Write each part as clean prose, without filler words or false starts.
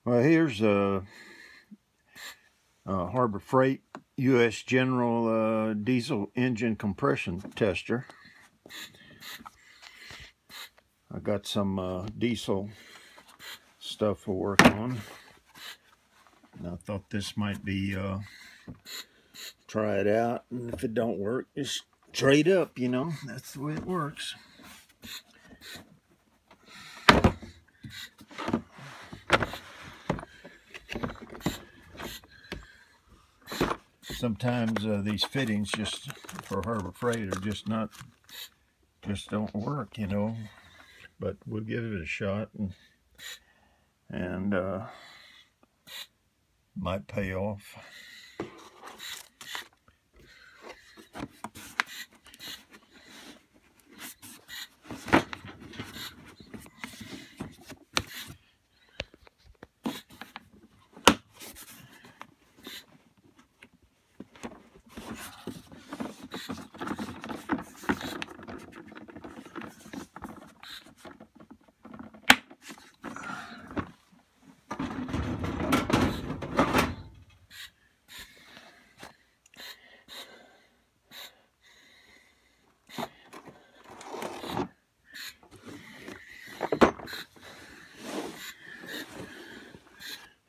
Well, here's a Harbor Freight U.S. General diesel engine compression tester. I got some diesel stuff to work on. And I thought this might be, try it out, and if it don't work, just trade up, you know. That's the way it works. Sometimes these fittings just for Harbor Freight are just don't work, you know. But we'll give it a shot, and might pay off.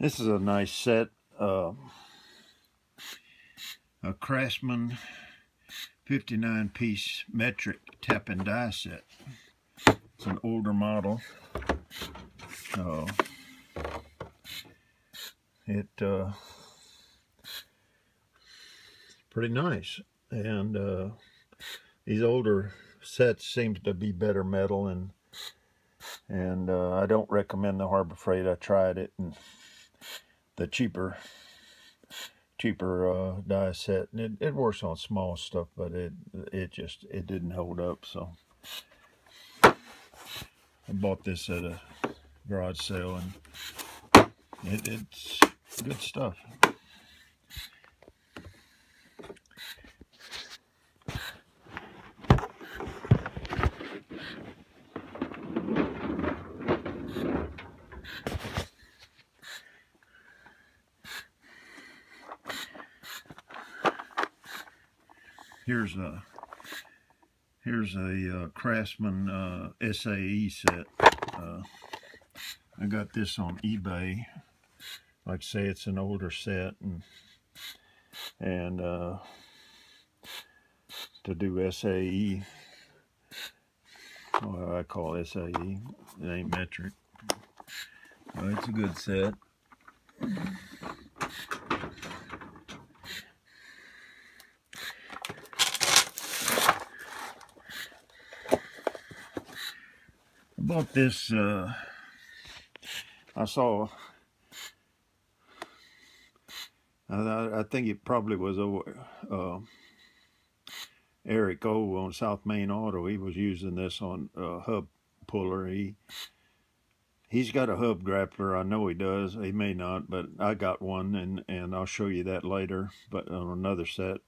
This is a nice set, a Craftsman 59-piece metric tap and die set. It's an older model. It's pretty nice, and these older sets seem to be better metal, and I don't recommend the Harbor Freight. I tried it, and the cheaper die set, and it works on small stuff, but it didn't hold up. So I bought this at a garage sale, and it's good stuff. Here's a Craftsman SAE set. I got this on eBay. Like I say, it's an older set, and to do SAE, well, I call it SAE. It ain't metric. It's a good set. I bought this, I saw, I think it probably was over Eric O on South Main Auto. He was using this on hub puller. He's got a hub grappler. I know he does. He may not, but I got one, and I'll show you that later, but on another set.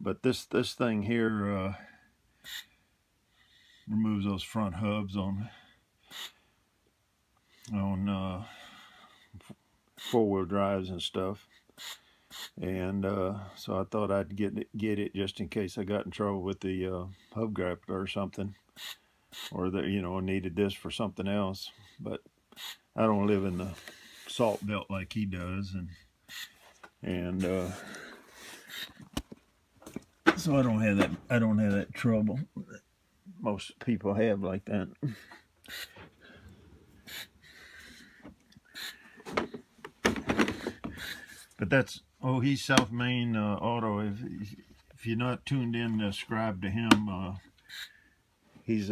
But this thing here removes those front hubs on four-wheel drives and stuff, and so I thought I'd get it just in case I got in trouble with the hub grappler or something, or that, you know, I needed this for something else. But I don't live in the salt belt like he does, and so I don't have that trouble that most people have like that. But that's, oh, he's South Main Auto. If you're not tuned in, subscribe to him. He's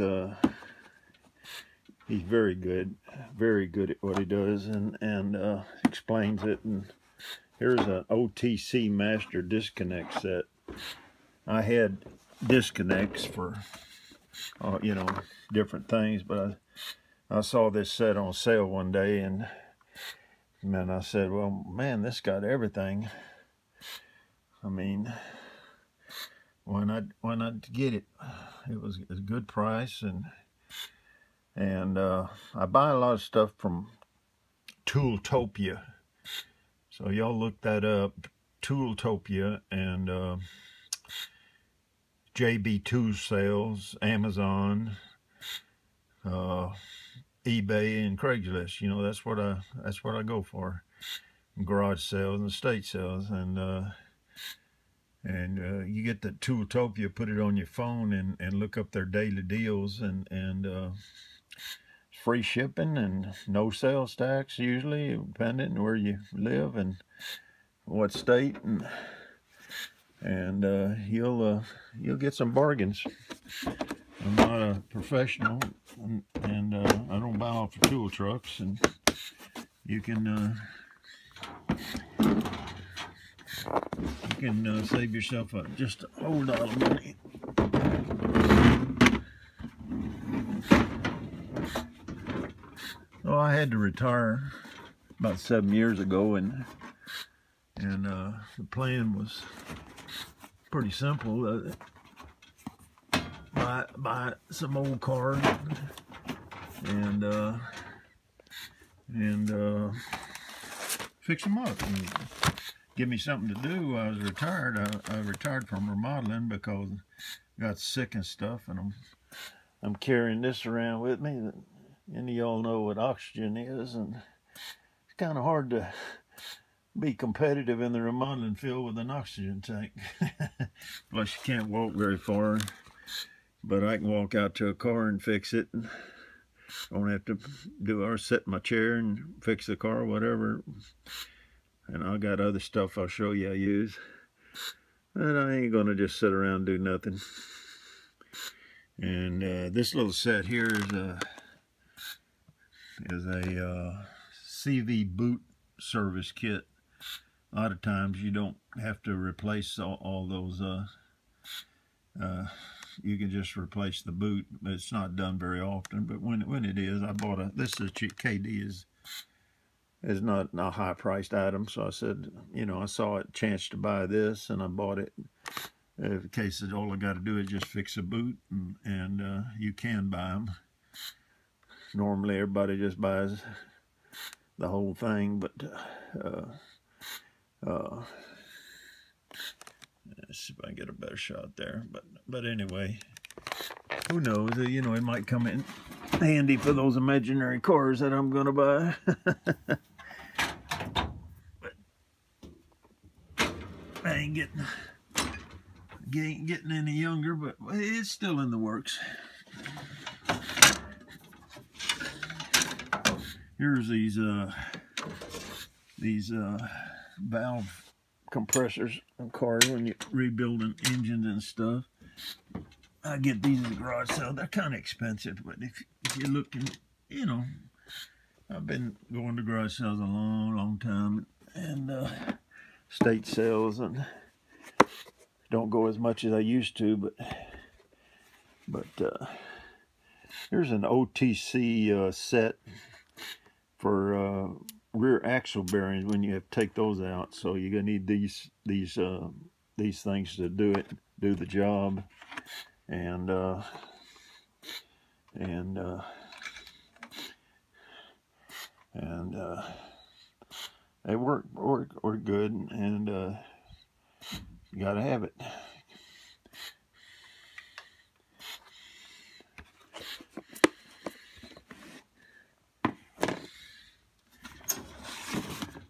very good at what he does, and explains it. And here's an OTC master disconnect set. I had disconnects for you know, different things, but I saw this set on sale one day, and man, I said, well, man, this got everything. I mean, why not get it? It was a good price, and I buy a lot of stuff from Tooltopia. So y'all look that up, Tooltopia, and JB Tool Sales, Amazon, eBay, and Craigslist. You know, that's what I go for. Garage sales and estate sales, and you get the Tooltopia, put it on your phone, and look up their daily deals, and free shipping and no sales tax usually, depending on where you live and what state, and you'll get some bargains. I'm not a professional, and I don't buy off of tool trucks, and you can save yourself just a whole lot of money. Well, I had to retire about 7 years ago, and the plan was pretty simple. Buy some old cars and fix them up and give me something to do. I was retired. I retired from remodeling because I got sick and stuff, and I'm carrying this around with me. And y'all know what oxygen is, and it's kind of hard to be competitive in the remodeling field with an oxygen tank. Plus, you can't walk very far, but I can walk out to a car and fix it, and don't have to or sit in my chair and fix the car or whatever. And I got other stuff I'll show you I use, and I ain't gonna just sit around and do nothing. And this little set here is a CV boot service kit. A lot of times you don't have to replace all those. You can just replace the boot. It's not done very often, but when it is, I bought this is a cheap. KD is not a high priced item, so I said, you know, I saw a chance to buy this, and I bought it. In case all I got to do is just fix a boot, and you can buy them. Normally, everybody just buys the whole thing, but let's see if I can get a better shot there. But anyway, who knows? You know, it might come in handy for those imaginary cars that I'm gonna buy. But I ain't getting any younger, but it's still in the works. Here's these valve compressors on cars when you're rebuilding engines and stuff. I get these at the garage sale. They're kind of expensive, but if you're looking, you know, I've been going to garage sales a long time, and estate sales, and don't go as much as I used to, but here's an OTC set for rear axle bearings when you have to take those out. So you're gonna need these things to do the job, and they work good, and you gotta have it.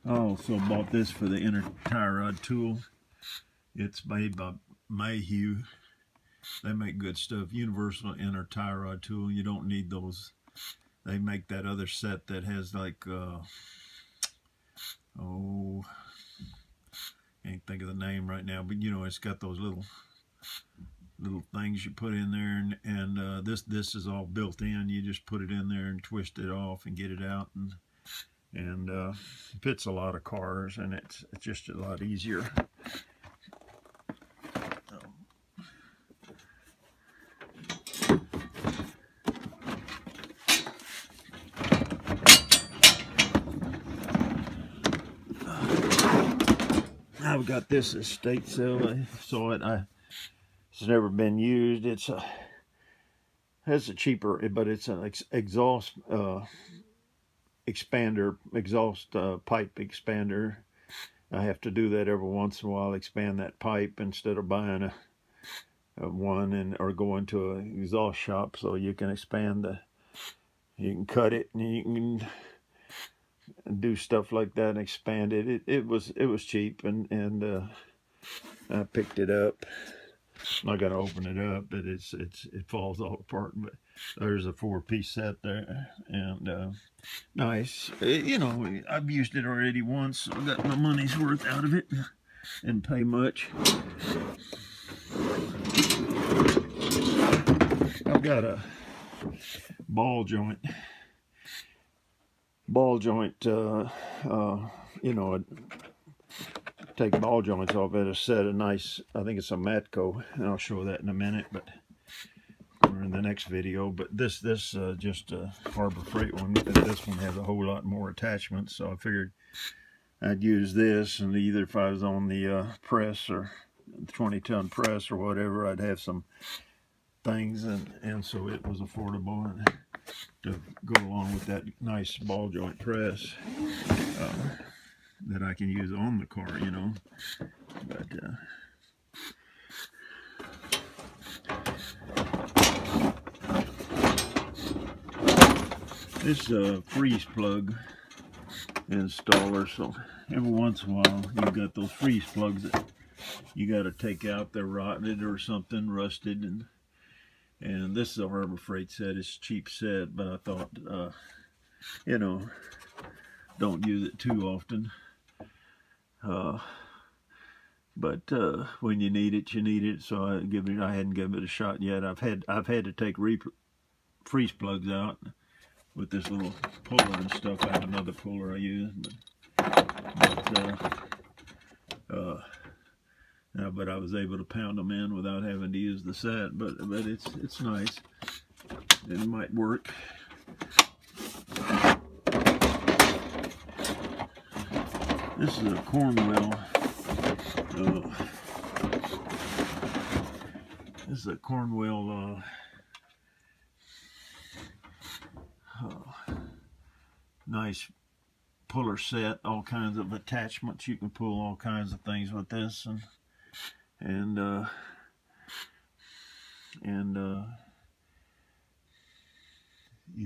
I also bought this for the inner tie rod tool. It's made by Mayhew. They make good stuff. Universal inner tie rod tool. You don't need those. They make that other set that has like can't think of the name right now, but you know, it's got those little things you put in there, and this is all built in. You just put it in there and twist it off and get it out, and fits a lot of cars, and it's just a lot easier. I've got this estate sale. I saw it. It's never been used. It's a cheaper, but it's an exhaust expander, exhaust pipe expander. I have to do that every once in a while, expand that pipe instead of buying a one or going to an exhaust shop. So you can expand you can cut it and you can do stuff like that and expand it. It was cheap, and I picked it up. I gotta open it up, but it falls all apart. But there's a 4-piece set there, and nice. You know, I've used it already once, so I got my money's worth out of it. Didn't pay much. I've got a ball joint. You know, take ball joints off at a set of nice, I think it's a Matco, and I'll show that in a minute, but or in the next video. But this just a Harbor Freight one. This one has a whole lot more attachments, so I figured I'd use this, and either if I was on the press or 20-ton press or whatever, I'd have some things, and so it was affordable and to go along with that nice ball joint press that I can use on the car, you know. But this is a freeze plug installer, so every once in a while you've got those freeze plugs that you got to take out. They're rotted or something, rusted, and this is a Harbor Freight set. It's a cheap set, but I thought, you know, don't use it too often. But when you need it, you need it. So I hadn't given it a shot yet. I've had to take freeze plugs out with this little puller and stuff. I have another puller I use, but I was able to pound them in without having to use the set. But it's nice. It might work. This is a Cornwell. This is a Cornwell nice puller set. All kinds of attachments. You can pull all kinds of things with this, and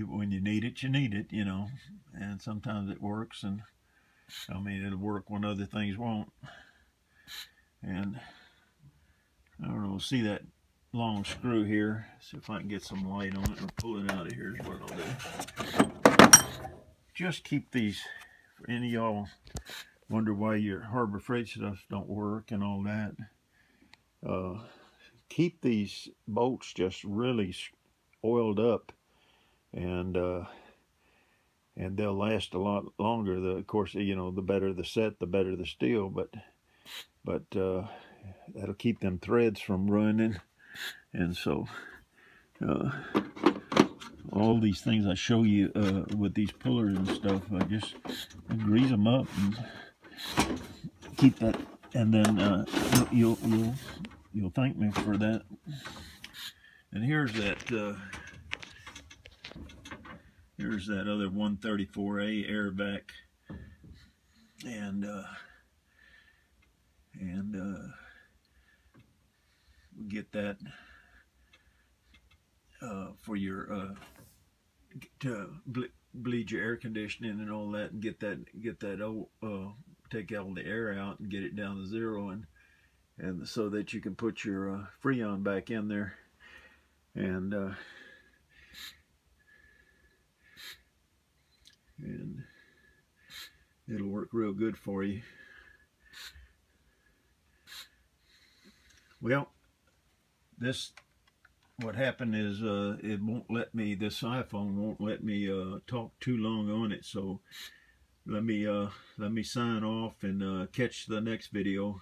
when you need it, you know. And sometimes it works, and I mean, it'll work when other things won't. And I don't know, see that long screw here? See if I can get some light on it and pull it out of here is what I'll do. Just keep these, for any of y'all wonder why your Harbor Freight stuff don't work and all that. Keep these bolts just really oiled up, and they'll last a lot longer. Of course, you know, the better the set, the better the steel, but that'll keep them threads from ruining. And so all these things I show you with these pullers and stuff, I just grease them up and keep that, and then you'll thank me for that. And here's that other 134A air vac, and get that for your to bleed your air conditioning and all that, and get that take all the air out and get it down to 0, and so that you can put your Freon back in there, and it'll work real good for you. Well, what happened is it won't let me, this iPhone won't let me talk too long on it, so let me sign off and catch the next video,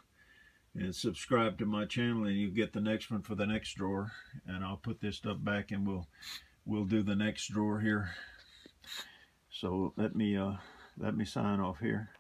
and subscribe to my channel, and you get the next one for the next drawer. And I'll put this stuff back, and we'll do the next drawer here. So let me sign off here.